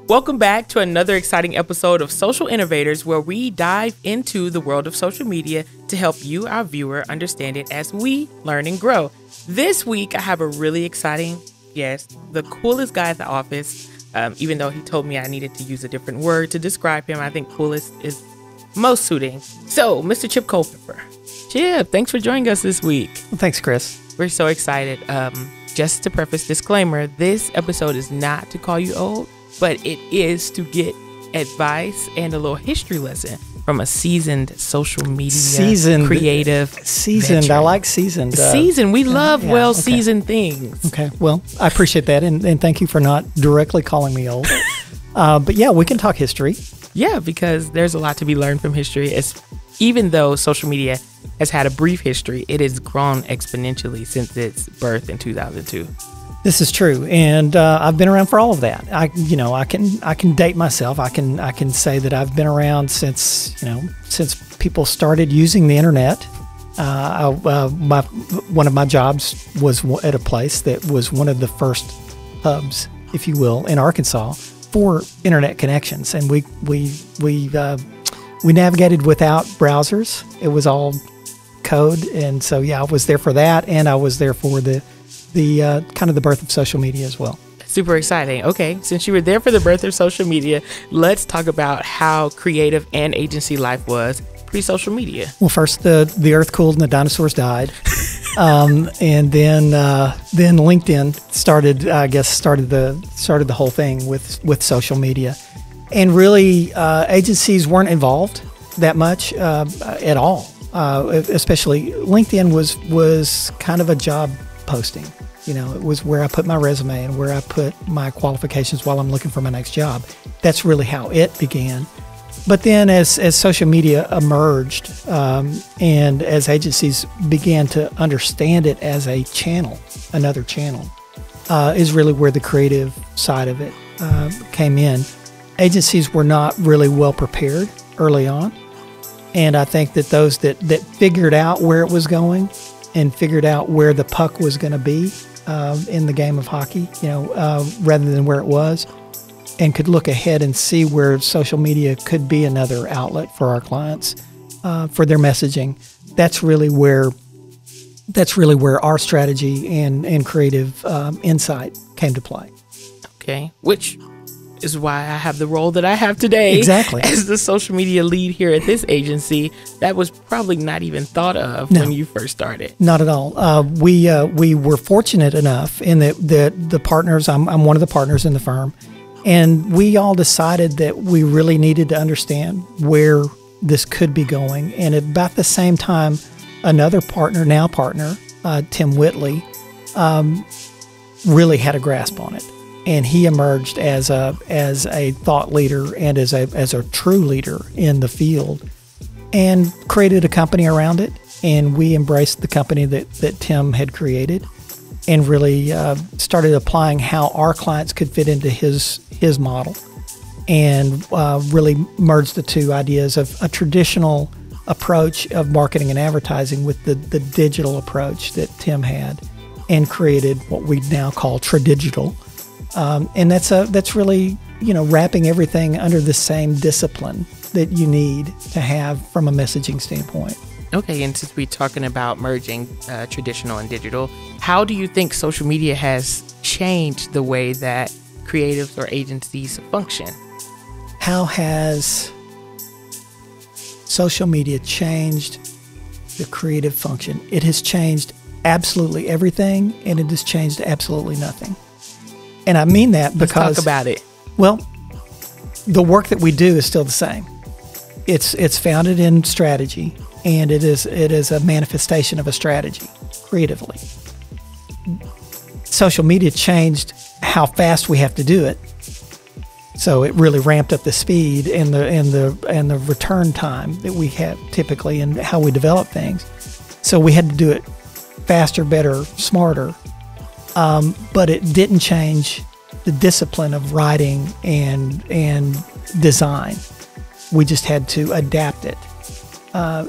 Welcome back to another exciting episode of Social Innovators, where we dive into the world of social media to help you, our viewer, understand it as we learn and grow. This week, I have a really exciting guest, the coolest guy at the office. Even though he told me I needed to use a different word to describe him, I think coolest is most suiting. So, Mr. Chip Culpepper. Chip, thanks for joining us this week. Well, thanks, Chris. We're so excited. Just to preface, disclaimer, this episode is not to call you old, but it is to get advice and a little history lesson from a seasoned social media creative Seasoned. veteran. I like seasoned. Seasoned. We love okay. well-seasoned things. Okay. Well, I appreciate that. And thank you for not directly calling me old. But yeah, we can talk history. Yeah, because there's a lot to be learned from history. Even though social media has had a brief history, it has grown exponentially since its birth in 2002. This is true, and I've been around for all of that. I can date myself. I can say that I've been around since people started using the internet. One of my jobs was at a place that was one of the first hubs, if you will, in Arkansas for internet connections, and we navigated without browsers. It was all code, and so yeah, I was there for that, and I was there for the kind of the birth of social media as well. Super exciting. Okay, since you were there for the birth of social media, let's talk about how creative and agency life was pre-social media. Well, first the earth cooled and the dinosaurs died, and then LinkedIn started the whole thing with social media, and really agencies weren't involved that much at all. Especially LinkedIn was kind of a job posting. It was where I put my resume and where I put my qualifications while I'm looking for my next job. That's really how it began. But then as social media emerged and as agencies began to understand it as a channel, another channel, is really where the creative side of it came in. Agencies were not really well prepared early on. And I think that those that figured out where it was going and figured out where the puck was going to be in the game of hockey, rather than where it was, and could look ahead and see where social media could be another outlet for our clients for their messaging. That's really where our strategy and creative insight came to play. Okay, which is why I have the role that I have today. Exactly. As the social media lead here at this agency. That was probably not even thought of when you first started. Not at all. We were fortunate enough in that the partners, I'm one of the partners in the firm, and we all decided that we really needed to understand where this could be going. And at about the same time, another partner, Tim Whitley, really had a grasp on it. And he emerged as a thought leader and as a true leader in the field, and created a company around it. And we embraced the company that Tim had created, and really started applying how our clients could fit into his model, and really merged the two ideas of a traditional approach of marketing and advertising with the digital approach that Tim had, and created what we now call Tradigital. And that's really, wrapping everything under the same discipline that you need to have from a messaging standpoint. Okay, and since we're talking about merging traditional and digital, how do you think social media has changed the way that creatives or agencies function? How has social media changed the creative function? It has changed absolutely everything, and it has changed absolutely nothing. And I mean that because... Let's talk about it. Well, the work that we do is still the same. It's founded in strategy, and it is a manifestation of a strategy creatively. Social media changed how fast we have to do it, so it really ramped up the speed and the return time that we have typically in how we develop things. So we had to do it faster, better, smarter. But it didn't change the discipline of writing and design. We just had to adapt it.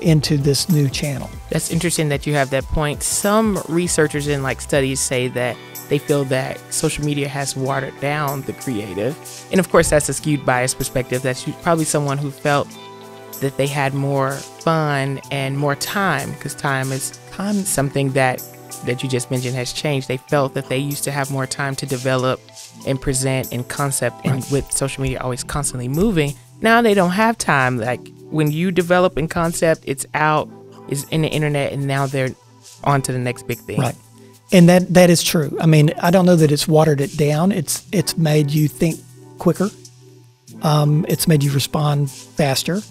into this new channel. That's interesting that you have that point. Some researchers in like studies say that they feel that social media has watered down the creative. And of course, that's a skewed bias perspective. That's probably someone who felt that they had more fun and more time, because time is something that you just mentioned has changed. They felt that they used to have more time to develop and present and concept. And with social media always constantly moving, now they don't have time. Like when you develop and concept, it's out, it's in the internet, and now they're on to the next big thing. Right. And that is true. I mean, I don't know that it's watered it down. It's made you think quicker. It's made you respond faster.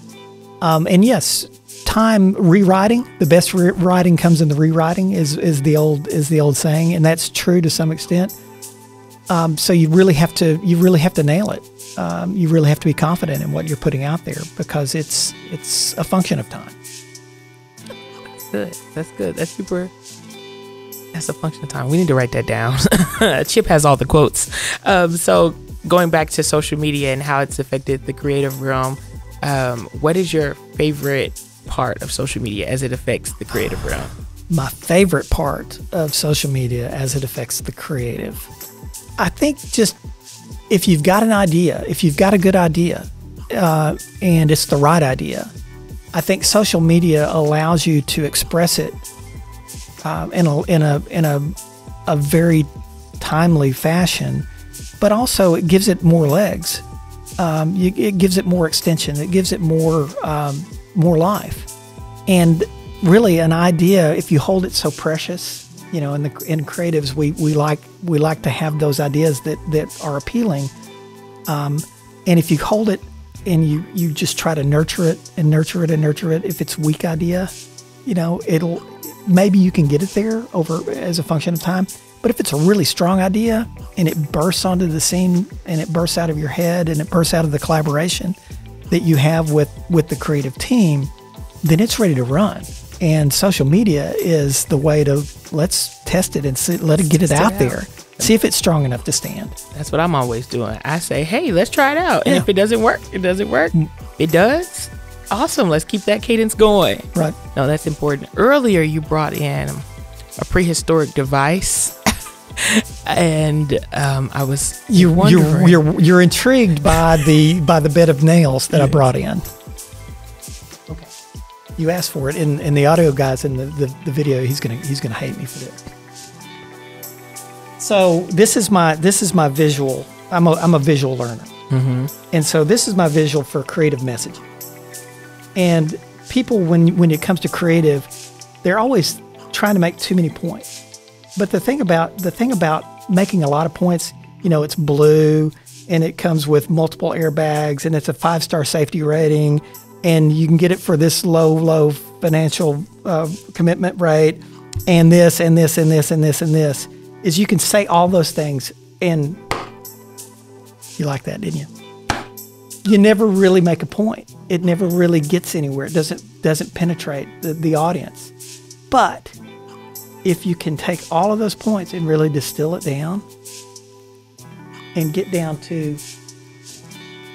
And yes, time rewriting. The best writing comes in the rewriting is the old saying, and that's true to some extent. So you really have to nail it. You really have to be confident in what you're putting out there, because it's a function of time. That's good. That's super. That's a function of time. We need to write that down. Chip has all the quotes. So going back to social media and how it's affected the creative realm, what is your favorite part of social media as it affects the creative realm? My favorite part of social media as it affects the creative, I think, just if you've got an idea, if you've got a good idea, and it's the right idea, I think social media allows you to express it in a very timely fashion, but also it gives it more legs. It gives it more extension. It gives it more life. And really, an idea, if you hold it so precious, in creatives, we like to have those ideas that are appealing. And if you hold it and you just try to nurture it and nurture it and nurture it, if it's a weak idea, maybe you can get it there over as a function of time. But if it's a really strong idea and it bursts onto the scene and it bursts out of your head and it bursts out of the collaboration that you have with the creative team, then it's ready to run. And social media is the way to, let's test it and let it get it out there. See if it's strong enough to stand. That's what I'm always doing. I say, hey, let's try it out. And if it doesn't work, it doesn't work. It does. Awesome. Let's keep that cadence going. Right. No, that's important. Earlier, you brought in a prehistoric device. And I was you're intrigued by the bed of nails that I brought in. Okay. You asked for it, and the audio guys in the video, he's gonna hate me for this. So this is my visual. I'm a visual learner, and so this is my visual for creative messaging. And people, when it comes to creative, they're always trying to make too many points. But the thing about making a lot of points, it's blue and it comes with multiple airbags and it's a 5-star safety rating and you can get it for this low financial commitment rate and this and this and this and this and this, is you can say all those things and you like that, didn't you? You never really make a point. It never really gets anywhere. It doesn't penetrate the audience. But if you can take all of those points and really distill it down and get down to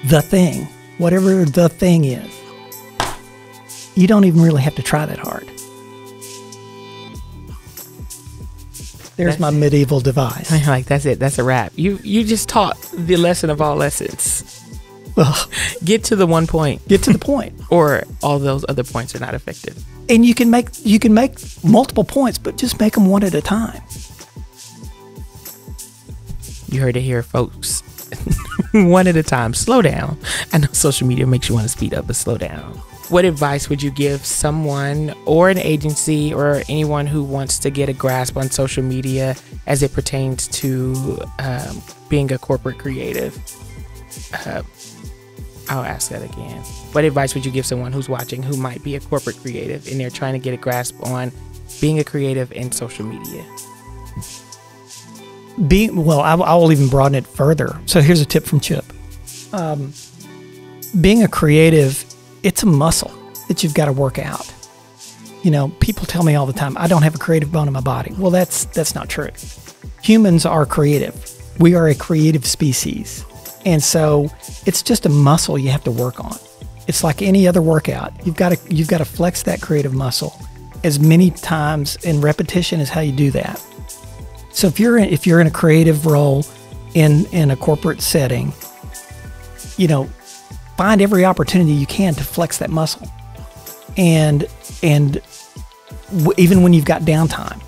the thing, whatever the thing is, you don't even really have to try that hard. There's my medieval device. Like, that's it. That's a wrap. You just taught the lesson of all lessons. Well, get to the one point. Get to the point. Or all those other points are not effective. And you can make multiple points, but just make them one at a time. You heard it here, folks. One at a time. Slow down. I know social media makes you want to speed up, but slow down. What advice would you give someone or an agency or anyone who wants to get a grasp on social media as it pertains to being a corporate creative? I'll ask that again. What advice would you give someone who's watching who might be a corporate creative and they're trying to get a grasp on being a creative in social media? I will even broaden it further. So here's a tip from Chip. Being a creative, it's a muscle that you've got to work out. People tell me all the time, I don't have a creative bone in my body. Well, that's not true. Humans are creative. We are a creative species. And so it's just a muscle you have to work on. It's like any other workout. You've got to flex that creative muscle as many times, and repetition is how you do that. So if you're in a creative role in a corporate setting, find every opportunity you can to flex that muscle. And even when you've got downtime,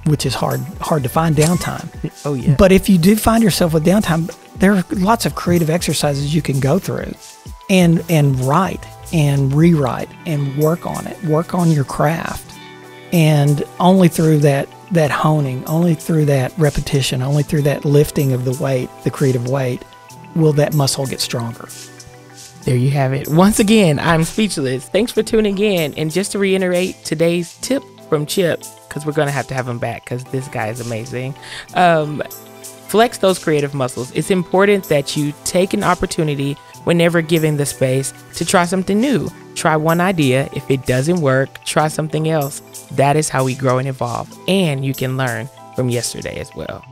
which is hard to find downtime. Oh yeah. But if you do find yourself with downtime, there are lots of creative exercises you can go through and write and rewrite and work on your craft. And only through that honing, only through that repetition, only through that lifting of the creative weight, will that muscle get stronger. There you have it. Once again, I'm speechless. Thanks for tuning in. And just to reiterate today's tip from Chip, because we're going to have him back because this guy is amazing. Flex those creative muscles. It's important that you take an opportunity whenever given the space to try something new. Try one idea. If it doesn't work, try something else. That is how we grow and evolve. And you can learn from yesterday as well.